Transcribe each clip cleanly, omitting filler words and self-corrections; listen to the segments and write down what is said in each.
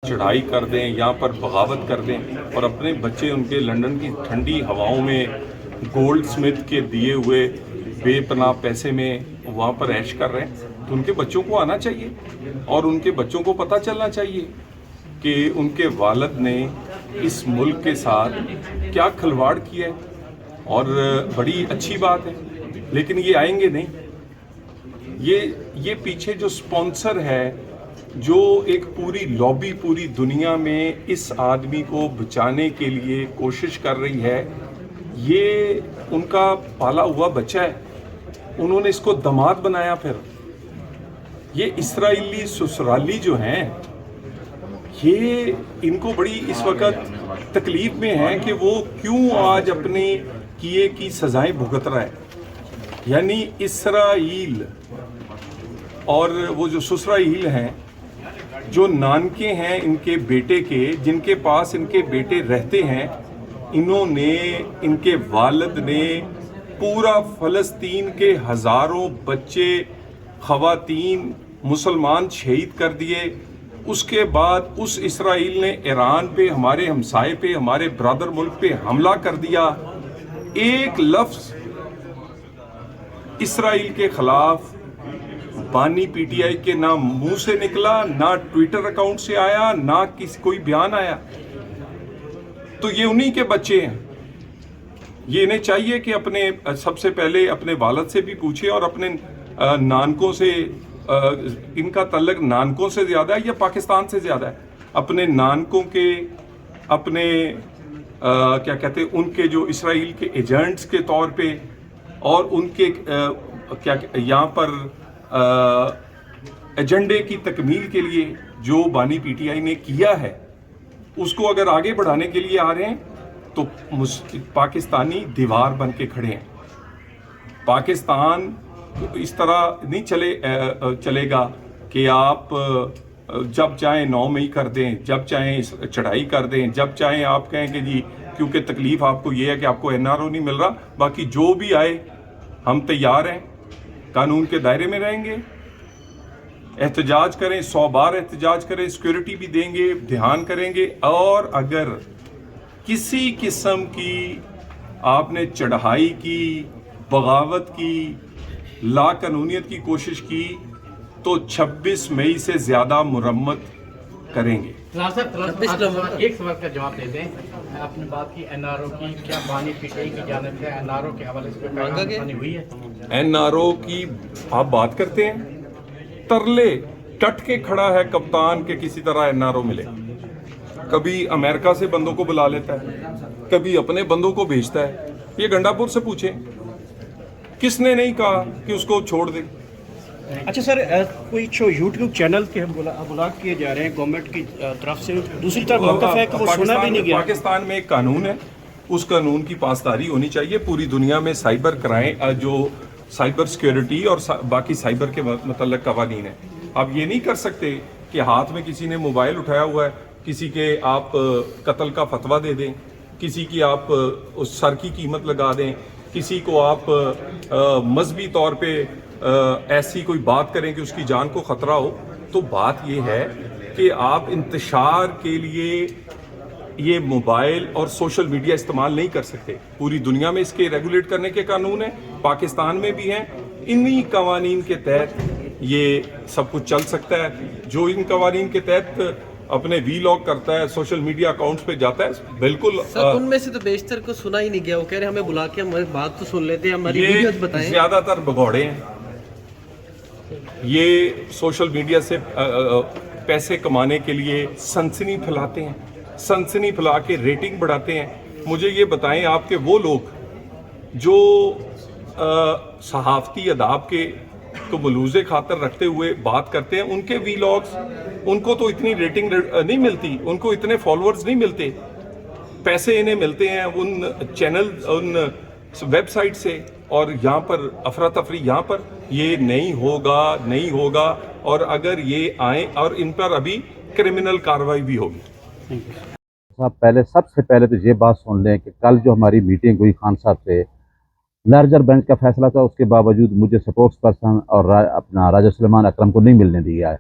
चढ़ाई कर दें, यहाँ पर बगावत कर दें और अपने बच्चे उनके लंदन की ठंडी हवाओं में गोल्ड स्मिथ के दिए हुए बेपनाह पैसे में वहाँ पर ऐश कर रहे हैं, तो उनके बच्चों को आना चाहिए और उनके बच्चों को पता चलना चाहिए कि उनके वालिद ने इस मुल्क के साथ क्या खिलवाड़ किया है। और बड़ी अच्छी बात है, लेकिन ये आएंगे नहीं। ये पीछे जो स्पॉन्सर है, जो एक पूरी लॉबी पूरी दुनिया में इस आदमी को बचाने के लिए कोशिश कर रही है, ये उनका पाला हुआ बच्चा है। उन्होंने इसको दामाद बनाया। फिर ये इस्राएली ससुराली जो हैं, ये इनको बड़ी इस वक्त तकलीफ में है कि वो क्यों आज अपने किए की सजाएं भुगत रहा है। यानी इसराइल और वो जो ससुराइल हैं, जो नानके हैं इनके बेटे के, जिनके पास इनके बेटे रहते हैं, इन्होंने, इनके वालिद ने पूरा फ़लस्तीन के हज़ारों बच्चे, ख़वातीन, मुसलमान शहीद कर दिए। उसके बाद उस इसराइल ने ईरान पे, हमारे हमसाए पे, हमारे ब्रदर मुल्क पे हमला कर दिया। एक लफ्ज़ इसराइल के ख़िलाफ़ बानी पीटीआई के ना मुंह से निकला, ना ट्विटर अकाउंट से आया, ना किसी कोई बयान आया। तो ये उन्हीं के बच्चे हैं। ये इन्हें चाहिए कि अपने सबसे पहले अपने वालिद से भी पूछे और अपने नानकों से, इनका तल्लक नानकों से ज़्यादा है या पाकिस्तान से ज़्यादा है। अपने नानकों के, अपने क्या कहते हैं, उनके जो इसराइल के एजेंट्स के तौर पे और उनके क्या यहाँ पर एजेंडे की तकमील के लिए जो बानी पीटीआई ने किया है, उसको अगर आगे बढ़ाने के लिए आ रहे हैं तो पाकिस्तानी दीवार बन के खड़े हैं। पाकिस्तान इस तरह नहीं चलेगा कि आप जब चाहें 9 मई कर दें, जब चाहें चढ़ाई कर दें, जब चाहें आप कहें कि जी क्योंकि तकलीफ आपको ये है कि आपको एनआरओ नहीं मिल रहा, बाकी जो भी आए हम तैयार हैं, कानून के दायरे में रहेंगे, एहतजाज करें, 100 बार एहतजाज करें, सिक्योरिटी भी देंगे, ध्यान करेंगे। और अगर किसी किस्म की आपने चढ़ाई की, बगावत की, लाकानूनियत की कोशिश की, तो 26 मई से ज़्यादा मुरम्मत करेंगे। एक सवाल का जवाब दे दें। आपने बात की एनआरओ की, क्या बानी पीटीआई की जानिब से एनआरओ के हवाले से पैगाम हुई है? एनआरओ की आप बात करते हैं, तरले टट के खड़ा है कप्तान के किसी तरह एनआरओ मिले। कभी अमेरिका से बंदों को बुला लेता है, कभी अपने बंदों को भेजता है। ये गंडापुर से पूछे, किसने नहीं कहा कि उसको छोड़ दे। अच्छा सर, कोई जो यूट्यूब चैनल के ब्लॉक किए जा रहे हैं गवर्नमेंट की तरफ से, दूसरी तरफ मौक़िफ़ है कि वो सुना भी नहीं गया। पाकिस्तान में एक कानून है, उस कानून की पासदारी होनी चाहिए। पूरी दुनिया में साइबर क्राइम, जो साइबर सिक्योरिटी और बाकी साइबर के मतलब कवानीन है। आप ये नहीं कर सकते कि हाथ में किसी ने मोबाइल उठाया हुआ है, किसी के आप कत्ल का फतवा दे दें, किसी की आप उस सर की कीमत लगा दें, किसी को आप मजहबी तौर पे ऐसी कोई बात करें कि उसकी जान को ख़तरा हो। तो बात ये है कि आप इंतशार के लिए ये मोबाइल और सोशल मीडिया इस्तेमाल नहीं कर सकते। पूरी दुनिया में इसके रेगुलेट करने के कानून हैं, पाकिस्तान में भी हैं। इन्हीं कवानीन के तहत ये सब कुछ चल सकता है। जो इन कवानीन के तहत अपने वीलॉग करता है, सोशल मीडिया अकाउंट्स पे जाता है, बिल्कुल। उनमें से तो बेशतर को सुना ही नहीं गया। वो कह रहे हमें बुला के हमारी बात तो सुन लेते हैं, हमारी वीडियोस बताएं। ज्यादातर भगौड़े हैं। ये सोशल मीडिया से पैसे कमाने के लिए सनसनी फैलाते हैं, सनसनी फैला के रेटिंग बढ़ाते हैं। मुझे ये बताएं, आपके वो लोग जो सहाफ़ती अदाब के को मलूज़े खातर रखते हुए बात करते हैं, उनके वीलॉग्स, उनको तो इतनी रेटिंग नहीं मिलती, उनको इतने फॉलोअर्स नहीं मिलते। पैसे इन्हें मिलते हैं उन चैनल, उन वेबसाइट से। और यहाँ पर अफरा तफरी, यहाँ पर ये नहीं होगा, नहीं होगा। और अगर ये आए और इन पर अभी क्रिमिनल कार्रवाई भी होगी। पहले सबसे पहले तो ये बात सुन लें कि कल जो हमारी मीटिंग हुई खान साहब से, लार्जर बेंच का फैसला था, उसके बावजूद मुझे स्पोक्स पर्सन और अपना राजा सुलेमान अकरम को नहीं मिलने दिया है।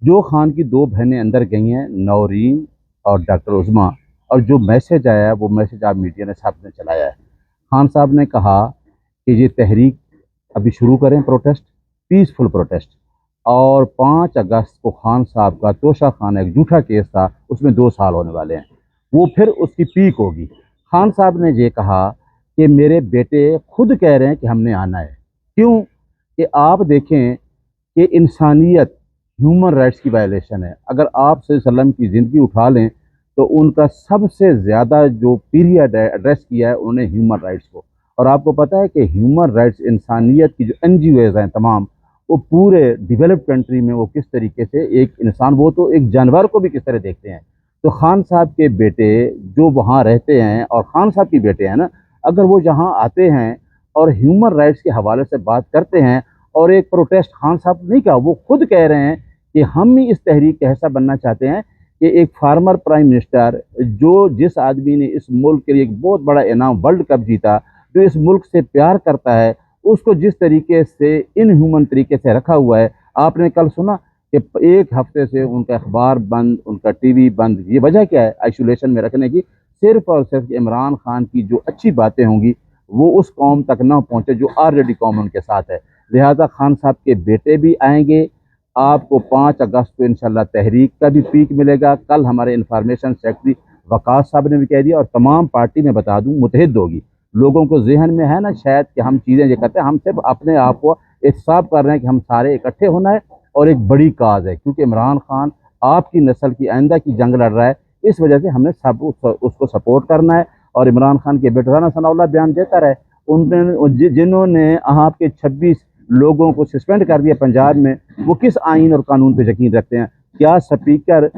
जो खान की दो बहनें अंदर गई हैं, नौरीन और डॉक्टर उज़मा, और जो मैसेज आया है वो मैसेज आप मीडिया ने साहब ने चलाया है। खान साहब ने कहा कि ये तहरीक अभी शुरू करें, प्रोटेस्ट, पीसफुल प्रोटेस्ट, और 5 अगस्त को खान साहब का तोशा खाना एक झूठा केस था, उसमें 2 साल होने वाले हैं, वो फिर उसकी पीक होगी। खान साहब ने ये कहा कि मेरे बेटे खुद कह रहे हैं कि हमने आना है। क्यों? कि आप देखें कि इंसानियत, ह्यूमन राइट्स की वायलेशन है। अगर आप सल्लम की ज़िंदगी उठा लें तो उनका सबसे ज़्यादा जो पीरियड है एड्रेस किया है उन्होंने ह्यूमन राइट्स को। और आपको पता है कि ह्यूमन राइट्स, इंसानियत की जो NGOs हैं तमाम, वो पूरे डेवलप्ड कंट्री में वो किस तरीके से एक इंसान, वो तो एक जानवर को भी किस तरह देखते हैं। तो खान साहब के बेटे जो वहाँ रहते हैं और खान साहब के बेटे हैं ना, अगर वो यहाँ आते हैं और ह्यूमन राइट्स के हवाले से बात करते हैं, और एक प्रोटेस्ट खान साहब नहीं कहा, वो खुद कह रहे हैं कि हम ही इस तहरीक का हिस्सा बनना चाहते हैं, कि एक फार्मर प्राइम मिनिस्टर, जो जिस आदमी ने इस मुल्क के लिए एक बहुत बड़ा इनाम वर्ल्ड कप जीता, जो इस मुल्क से प्यार करता है, उसको जिस तरीके से इनह्यूमन तरीके से रखा हुआ है। आपने कल सुना कि 1 हफ्ते से उनका अखबार बंद, उनका TV बंद। ये वजह क्या है आइसोलेशन में रखने की? सिर्फ और सिर्फ इमरान खान की जो अच्छी बातें होंगी वो उस कौम तक ना पहुँचे जो ऑलरेडी कौम उनके साथ है। लिहाजा खान साहब के बेटे भी आएंगे। आपको 5 अगस्त को इंशाल्लाह तहरीक का भी पीक मिलेगा। कल हमारे इंफॉर्मेशन सेक्रेटरी वकास साहब ने भी कह दिया, और तमाम पार्टी में बता दूं मुतहद होगी। लोगों को जहन में है ना शायद कि हम चीज़ें ये करते हैं, हम सिर्फ अपने आप को एहसास कर रहे हैं कि हम सारे इकट्ठे होना है और एक बड़ी काज है, क्योंकि इमरान खान आपकी नस्ल की आइंदा की जंग लड़ रहा है। इस वजह से हमने सब उसको सपोर्ट करना है। और इमरान खान के बेटे राना सनाउल्लाह बयान देता रहे, उन्होंने जिन्होंने आपके 26 लोगों को सस्पेंड कर दिया पंजाब में, वो किस आइन और कानून पे यकीन रखते हैं? क्या स्पीकर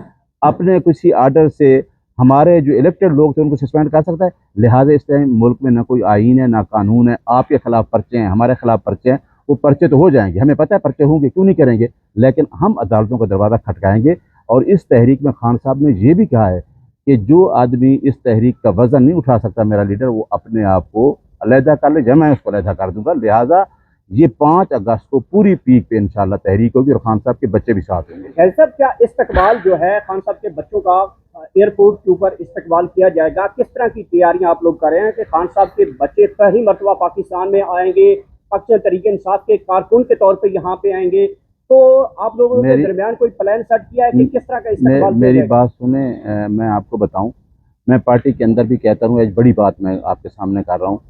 अपने किसी आर्डर से हमारे जो इलेक्टेड लोग थे उनको सस्पेंड कर सकता है? लिहाजा इस टाइम मुल्क में ना कोई आइन है ना कानून है। आपके खिलाफ पर्चे हैं, हमारे खिलाफ पर्चे हैं, वो पर्चे तो हो जाएंगे, हमें पता है पर्चे होंगे, क्यों नहीं करेंगे, लेकिन हम अदालतों का दरवाज़ा खटकाएंगे। और इस तहरीक में खान साहब ने ये भी कहा है कि जो आदमी इस तहरीक का वज़न नहीं उठा सकता मेरा लीडर, वो अपने आप को अलहदा कर ले, जब मैं उसको अलहदा कर दूंगा। लिहाजा ये 5 अगस्त को पूरी पीक पे इंशाल्लाह तहरीक होगी और खान साहब के बच्चे भी साथ होंगे। खैर साहब, क्या इस्तकबाल जो है खान साहब के बच्चों का एयरपोर्ट के ऊपर इस्तकबाल किया जाएगा? किस तरह की तैयारियां आप लोग कर रहे हैं कि खान साहब के बच्चे पहली मरतबा पाकिस्तान में आएंगे, पाकिस्तान तहरीक इंसाफ के कारकुन के तौर पे यहाँ पे आएंगे, तो आप लोगों के दरमियान कोई प्लान सेट किया है कि किस तरह का इस्तकबाल? मेरी बात सुने, मैं आपको बताऊं, मैं पार्टी के अंदर भी कहता हूँ, एक बड़ी बात मैं आपके सामने कर रहा हूँ।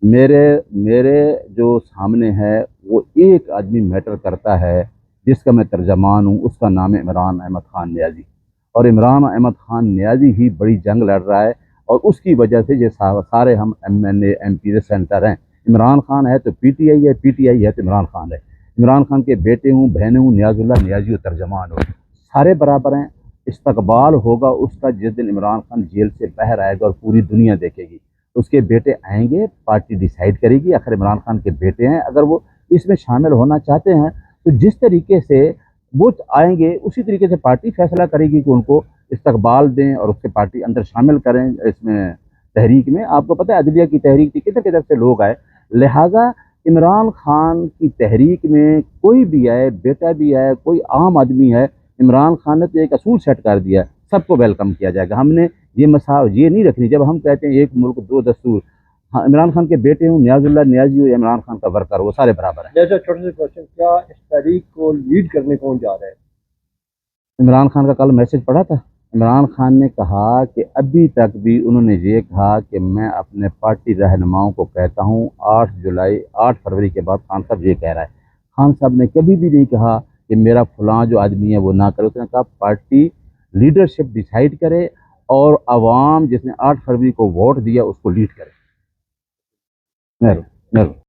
मेरे जो सामने है वो एक आदमी मैटर करता है जिसका मैं तर्जमान हूँ, उसका नाम है इमरान अहमद खान नियाज़ी। और इमरान अहमद खान नियाज़ी ही बड़ी जंग लड़ रहा है, और उसकी वजह से ये सारे हम MNA MP सेंटर हैं। इमरान खान है तो PTI है, PTI है तो इमरान खान है। इमरान खान के बेटे हूँ, बहनें हूँ, नियाज़ुल्लाह नियाज़ी और तर्जमान हूँ, सारे बराबर हैं। इस्तकबाल होगा उसका जिस दिन इमरान खान जेल से बाहर आएगा और पूरी दुनिया देखेगी। उसके बेटे आएंगे, पार्टी डिसाइड करेगी, आखिर इमरान खान के बेटे हैं, अगर वो इसमें शामिल होना चाहते हैं तो जिस तरीके से वो आएंगे उसी तरीके से पार्टी फैसला करेगी कि उनको इस्तकबाल दें और उसके पार्टी अंदर शामिल करें इसमें तहरीक में। आपको पता है अदलिया की तहरीक थी, किधर किधर से लोग आए। लिहाजा इमरान खान की तहरीक में कोई भी आए, बेटा भी आए, कोई आम आदमी है, इमरान खान ने तो एक असूल सेट कर दिया, सबको वेलकम किया जाएगा। हमने ये ये नहीं रखनी, जब हम कहते हैं एक मुल्क दो दस्तूर, हाँ, इमरान खान के बेटे हूँ, नियाज़ुल्लाह नियाज़ी हो या इमरान खान का वर्कर, वो सारे बराबर हैं। जैसे छोटे से क्वेश्चन, क्या इस तहरीक को लीड करने कौन जा रहा है? इमरान खान का कल मैसेज पढ़ा था। इमरान खान ने कहा कि अभी तक भी उन्होंने ये कहा कि मैं अपने पार्टी रहनुमाओं को कहता हूँ 8 फरवरी के बाद खान साहब ये कह रहा है। खान साहब ने कभी भी नहीं कहा कि मेरा फलां जो आदमी है वो ना करे। उसने कहा पार्टी लीडरशिप डिसाइड करे और अवाम जिसने 8 फरवरी को वोट दिया उसको लीड करे।